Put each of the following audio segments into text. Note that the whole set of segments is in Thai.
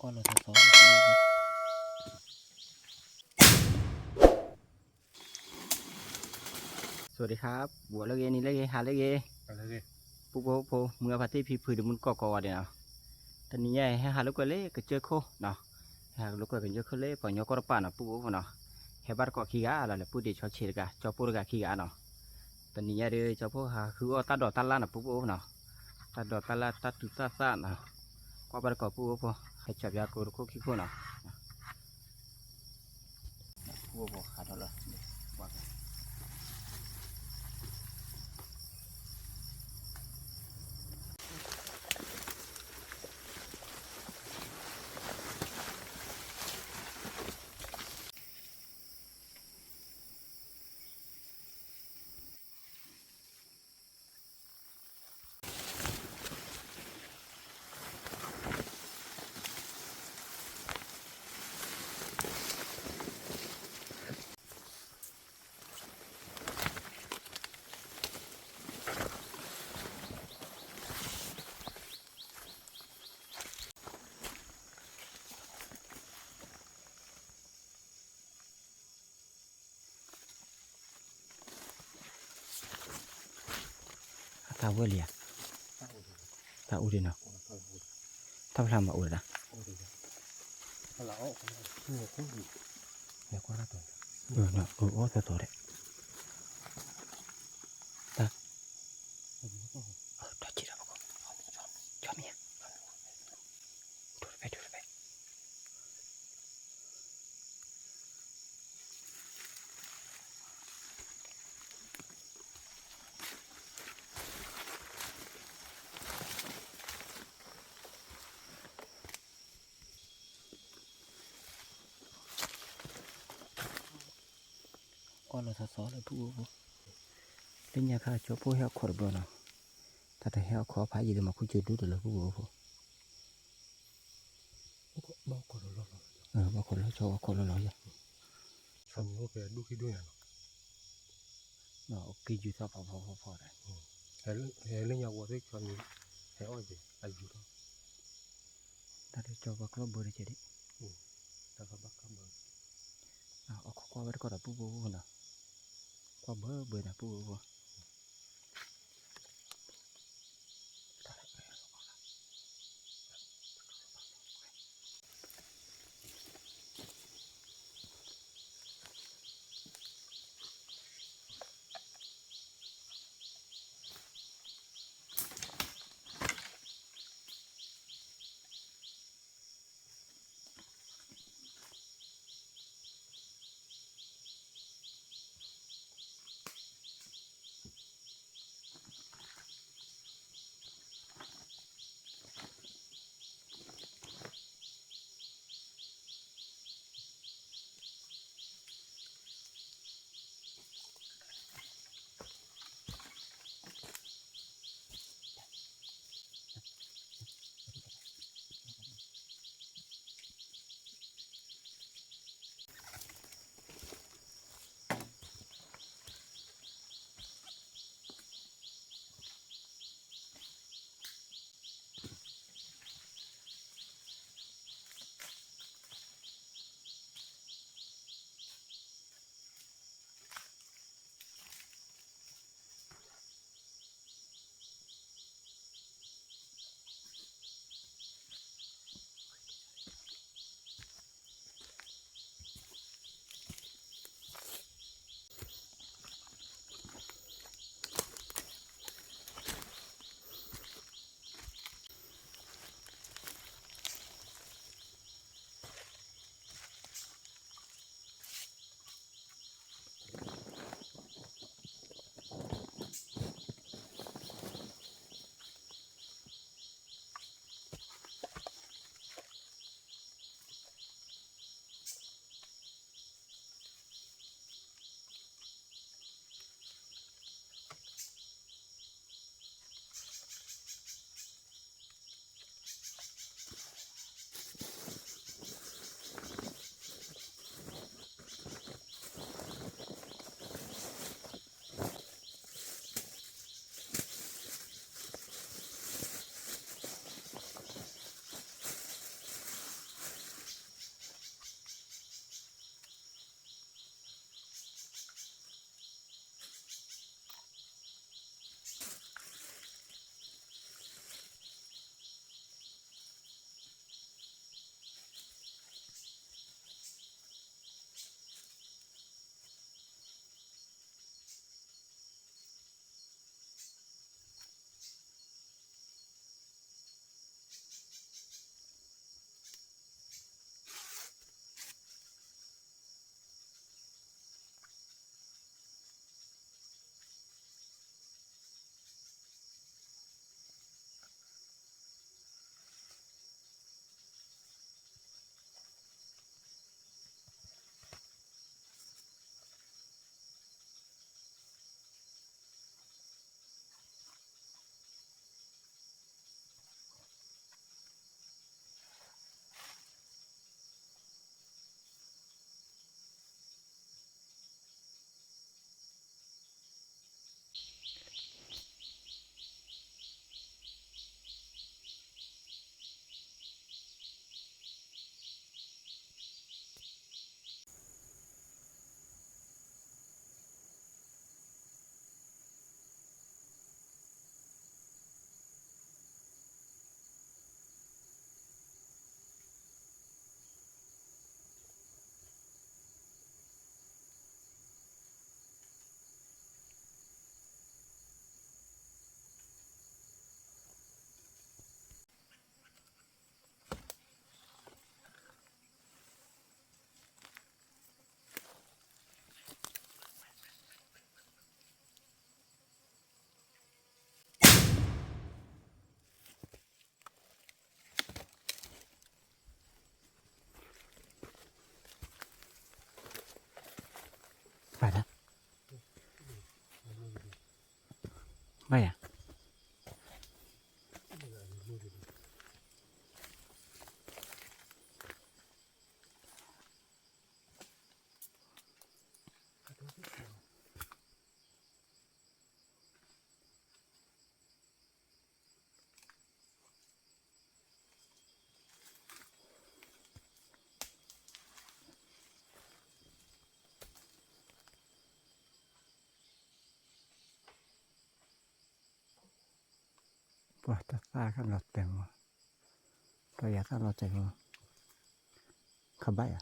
ก็เราจะสอนสวัสดีครับบัวเล็กนี่เล็กหาเล็กอะไรปุ๊บปุ๊บเมื่อพัดที่พี่ผืนมันก่อเดี๋ยวเนาะตอนนี้ไงให้หาลูกเล็กก็เจอโคเนาะหาลูกก็เจอโคเล็กปล่อยยกกระป๋านะปุ๊บเนาะให้บ้านก็ขี้กาอะไรปุ๊บเดี๋ยวชอบเชิดกะชอบปุ๊บกะขี้กาเนาะตอนนี้ไงเดี๋ยวชอบปุ๊บหาคือว่าตัดดอกตัดล้านนะปุ๊บเนาะตัดดอกตัดล้านตัดตุ่ตัดซ่านเนาะก็บ้านก็ปุ๊บให้จับยากูรู้ขี้กูเนาะปุ๊บขาดแล้วตาเวลียตาอุดินเนาะทำมาอุดนะเราเนี่ยคุ้มเนี่ยก็น่าตัวเนาะโอ้ตัวเด็กตาตัวจีราบอกชอบเนี่ยดูไปก็เราสอนเลยผู้เล่นยาฆ่าเชื้อผู้เหี้ยขวดเบอร์เนาะถ้าแต่เหี้ยขอพายยืนมาคุยจุดดูตัวเลยผู้บ้าคนละบางคนแล้วชอบคนละร้อยทำโอเคดูคิดด้วยเนาะกินอยู่ซะพอได้เห็นเรื่องยาวที่ทำเห็นอ้อยสิอายุเท่าถ้าได้ชอบก็เบอร์ได้เฉยแต่ก็บักกับเบอร์เอาข้อไว้ก็ได้ผู้เนาะข้อเบอร์นะผู้ ไม่อะว่าตาฟ้าข้างเราแต่งตัวอยากข้างเราใจงขบายอ่ะ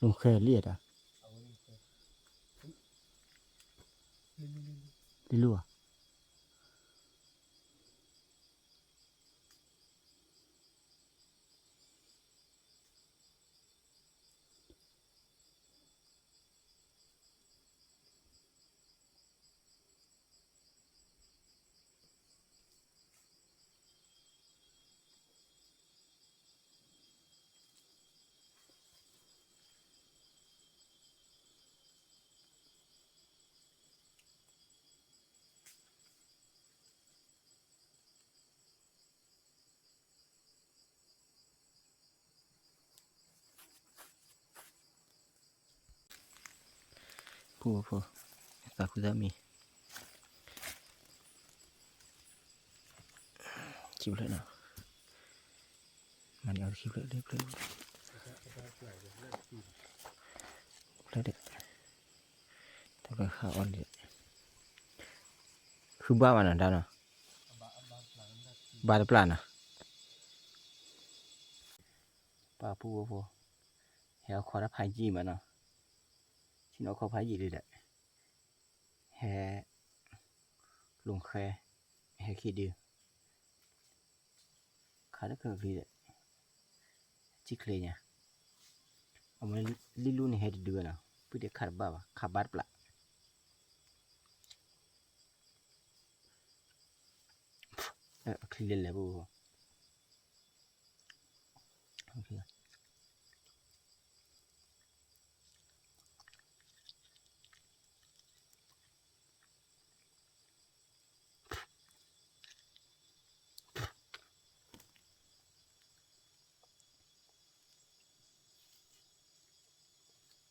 ลุงเคยเลียดอ่ะลิลัวผู้ตาคุดามีคิวเลยนะมันเอาคิวเลยเด็กเลยเด็กแต่ก็ข้าวอ่อนเด็กคือบ้ามันนั่นนะบ้าตะปลานะป้าผู้เฮาขอรับพายจีมันเนาะที่น้องขอพายจีเลยแหละแฮลงแค่แฮขี้ดื้อขาได้เกิดเลยจิกเลยเนี่ยเอามาลิลูนี่แฮดื้อนะเพื่อเด็กขาดบ้าขาบาดปลาคลีนเลยผู้โอเค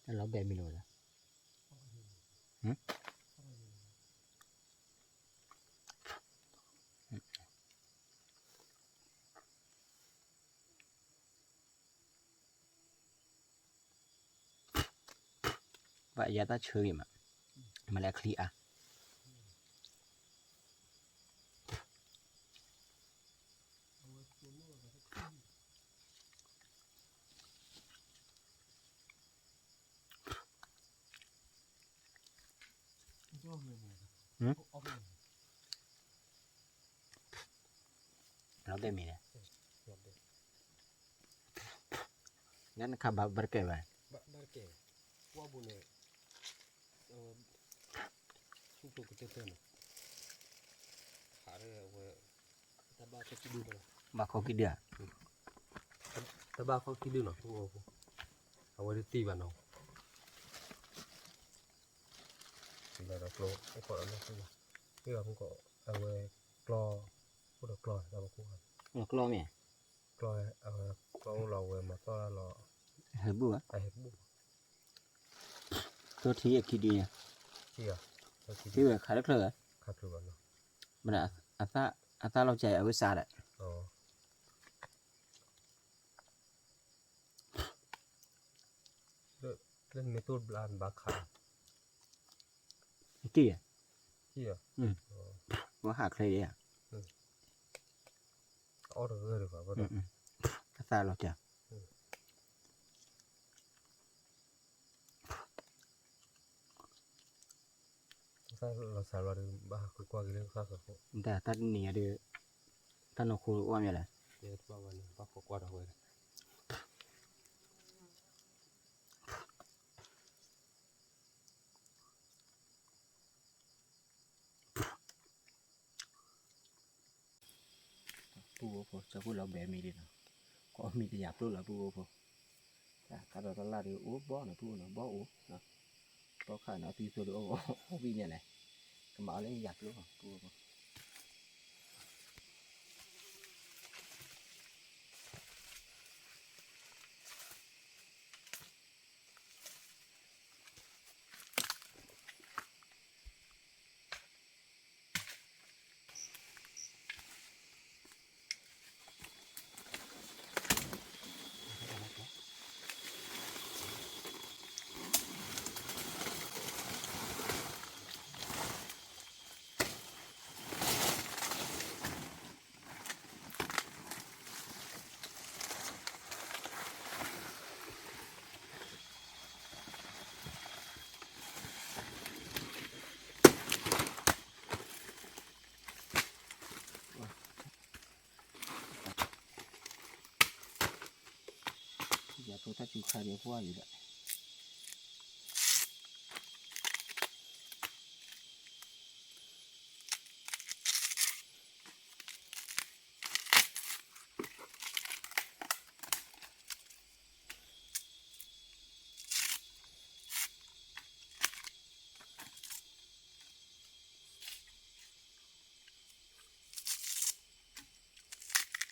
แล้วเราแบบมีโลละว่ายาตาเชยมาแล้วคลีอ่ะเราแบบมีเนี่ยงั้นขาบาดเกิดไป Barke, wabune, suku kecil hari tabak kidu mana? บาเขากินเดือ Tabak kidu na, awal itu tiba no. Sudah ada klo, ekor anak semua. Ini aku kok awal klo, udah klo, sama aku kan. เรากลัวไหม Klo, klo lawe mata lo, เฮ้ยบัว ayat bu, ตัวที่คิดดีเนี่ย iya, ที่ว่าขายได้เคลื่อน kacau kan. มันอาตาเราใจเอาไว้ซาด Oh, dan metode belan bakar. กี่ Iya. ว่าหาใครอ่ะ Order ke apa? อาตาเราจะ Saya lo selalu bah kuat gini saya kok. แต่ตาเนี่ยเดือตาโนคูว่ามีอะไร Ya itu bawa nih, bah kuat aku. ปูพอจะพูดเราแบบมีดีนะก็มีแต่อยากพูดเราปูพอแต่การเราตลาดดีโอ้บ่อนะปูนะบ่อโอ้นะ có khả năng tùy thuộc được vì này này cái máu lấy giặt luôn giờ tôi ta chịu khai được qua gì đấy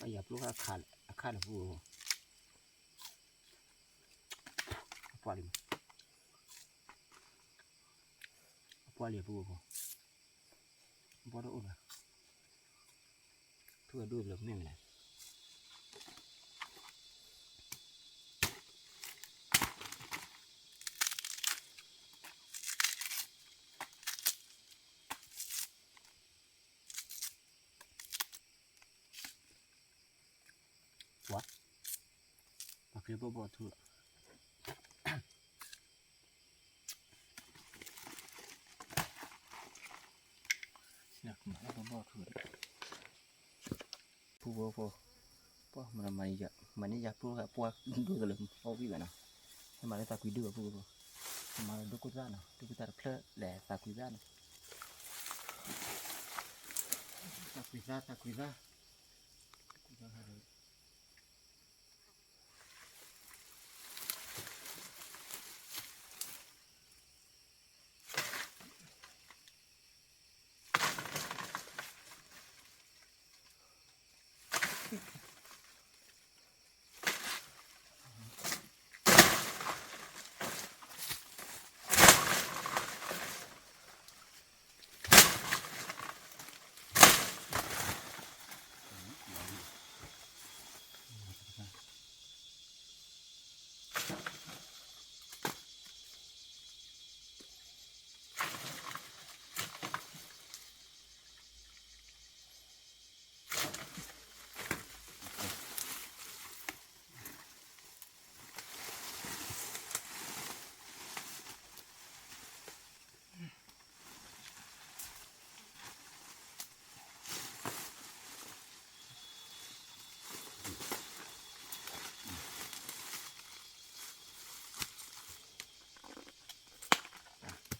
bây giờ lúc khăn là vừa qua đi vừa qua đâu mà thua đuôi được mình này quá và cái bộ thua nè mà nó bỏ thua po mana ya po dua dalam hobi mana mana tak kuidu po mana dokutan ple le tak kuidan tak kuidan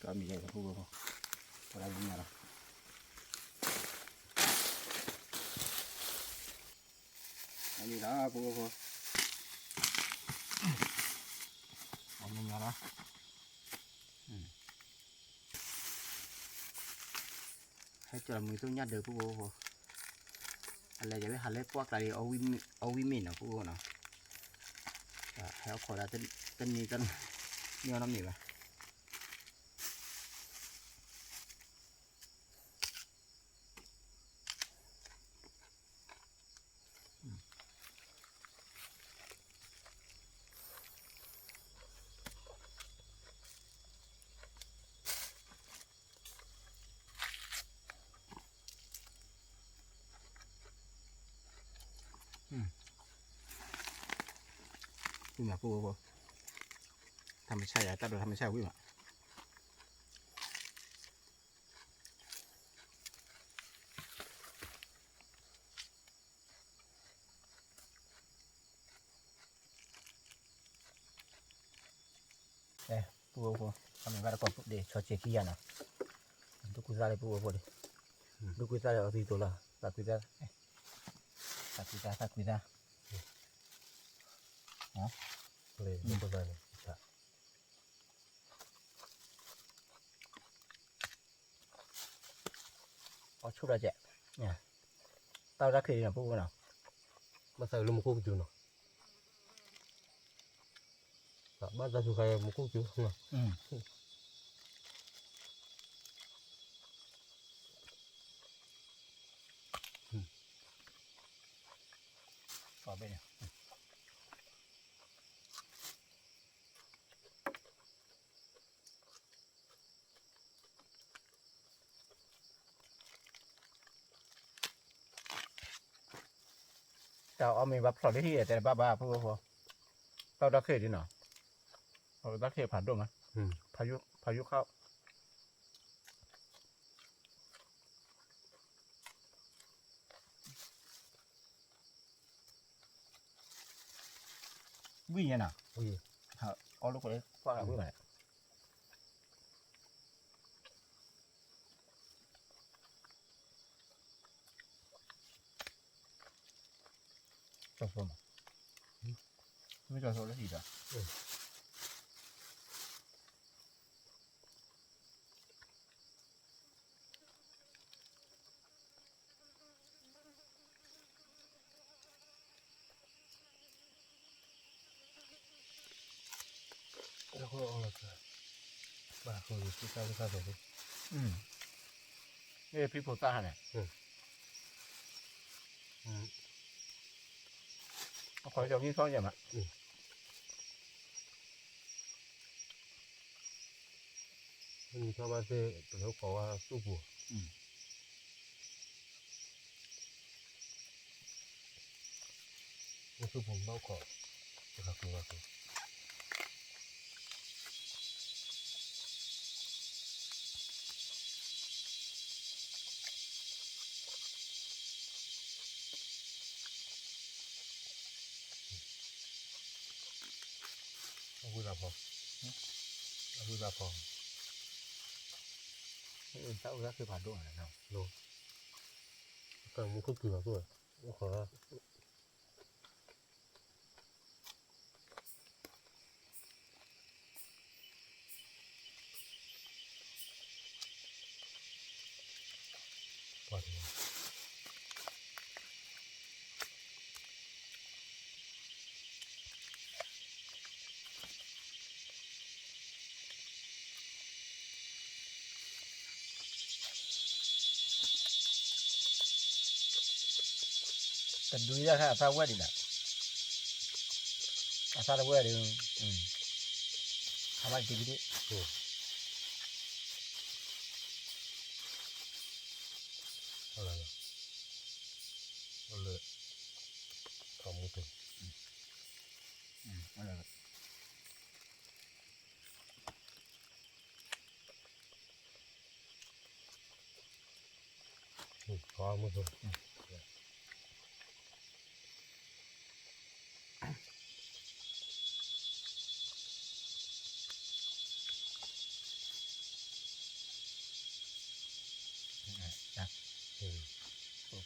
kami jadi po para dinero ini lah po ini lahให้จระมือตัวยัดเดือพวกอะไรจะไปหาเล็บพวกอะไรเอาวิมินนะพวกเนาะให้เอาขอได้ต้นนี้ต้นเนื้อน้ำหนีไปวิ่งมาปูทำไม่ใช่ตัดโดยทำไม่ใช่วิ่งมาปูทำยังไงก็ปุ๊บเดี๋ยวชอเช็คขี้ยานะดูกุซาเลยปูดิดูกุซาเลยเอาตีตัวละตัดกุซาเลยไม่เป็นไร ở chút là chạy nha tao ra khi là phu nào mà sai luôn một cô chú nó bắt ra chú khai một cô chú không à ở bên này tao ở mình bắt sỏi cái gì để ba phu tao ra khi đi nào ra khiผ่านดงอ่ะพายุเข้าวิ่งยังน่ะ uiเอาลูกไปเลยฟังวิ่งไหนจบส้มไม่จบส้มแล้วสิจ้ะแล้วก็เอาละบ้าคือที่ข้าวตัวนี้ นี่พี่ผู้ต้าเนี่ยขอจะกินข้าวยังอ่ะมันชาวบ้านที่เขาบอกว่าสู้บัวมันสู้ผมบ้าขอนะครับคือว่าคือเอาคุยกับผมเอาคุยกับผม tao ra khiผ่านดงอะไรเนาะ luôn cần muốn có cửa rồi cũng khó quá thìแต่ดูได้ค่ะถ้าว่าดีแหละถ้าว่าดีทำอะไรดีดี อะไรอ่ะเอาเลยทำมือถือ อะไร ขอมือถือ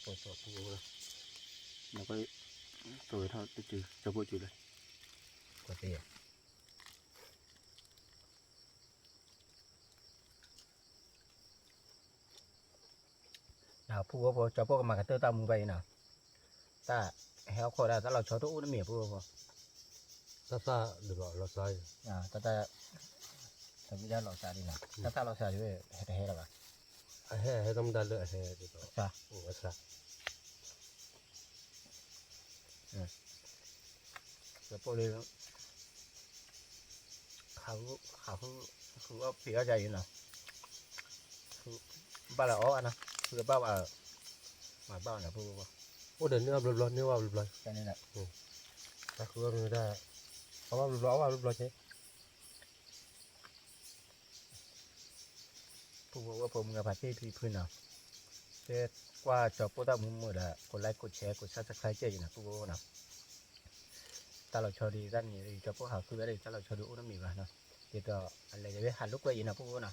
ตัวnó có rồi thôi tôi trừ cho vô trừ đây có tiền nào phu vô cho phu mà cái tơ tao muốn vậy nào ta héo khổ ra ta lo cho tôi nó mỉa phu vô ซาซาหรือว่าเราใส่ ta ta bây giờ lo xa đi nào ta lo xa chứ hết rồi ให้ต้องดันเลยให้ดีกว่า xa โอ้ซา rồi phu đi khảo không có phía dài như nào ba là ó anh à cứ bao mà bao là phu vô โอ้เดี๋ยวนี้เอาบล็อกนี่ว่าบล็อก cho nên là ถ้าคือว่าไม่ได้เพราะว่าบล็อกว่าบล็อกใช่ phu vô phu người phải thi phun nào thế qua cho phu ta muốn mua là của like của share của subscribe chơi nào phu vô nào ta là cho đi ra nhiều đi cho phu học cứ đây ta là cho đủ nó mì vào nào thìก็อะไรจะไปหันลูกไปอีกนะพวกน่ะ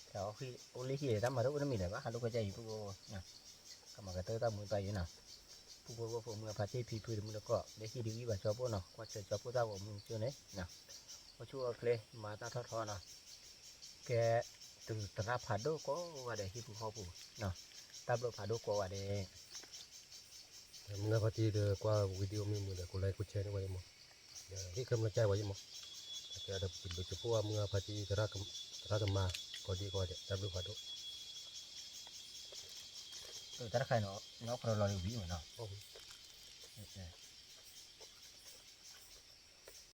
แต่khiโอลิที่ทำมาลูกน้ำมีแต่ว่าหันลูกไปใจพวกน่ะก็มากระเตอตั้งมือไปอยู่น่ะพวกผมมือพาที่พีพื้นมือแล้วก็ได้ที่ดีวิบัติชอบพวกน่ะว่าจะชอบพวกตาผมมือเชื่อเนี่ยน่ะว่าชั่วเคลมาตาทอน่ะแกตื่นตระผาดก็ว่าได้ที่ผู้เขาผู้น่ะ tablo phado ko wa de mengapati de qua video mimi de ko like ko share wa mo ya ki kam na chai wa mo ta ada video cepu mengapati terakam ma ko di ko de tablo phado ta khai nó khro lo bi mà nó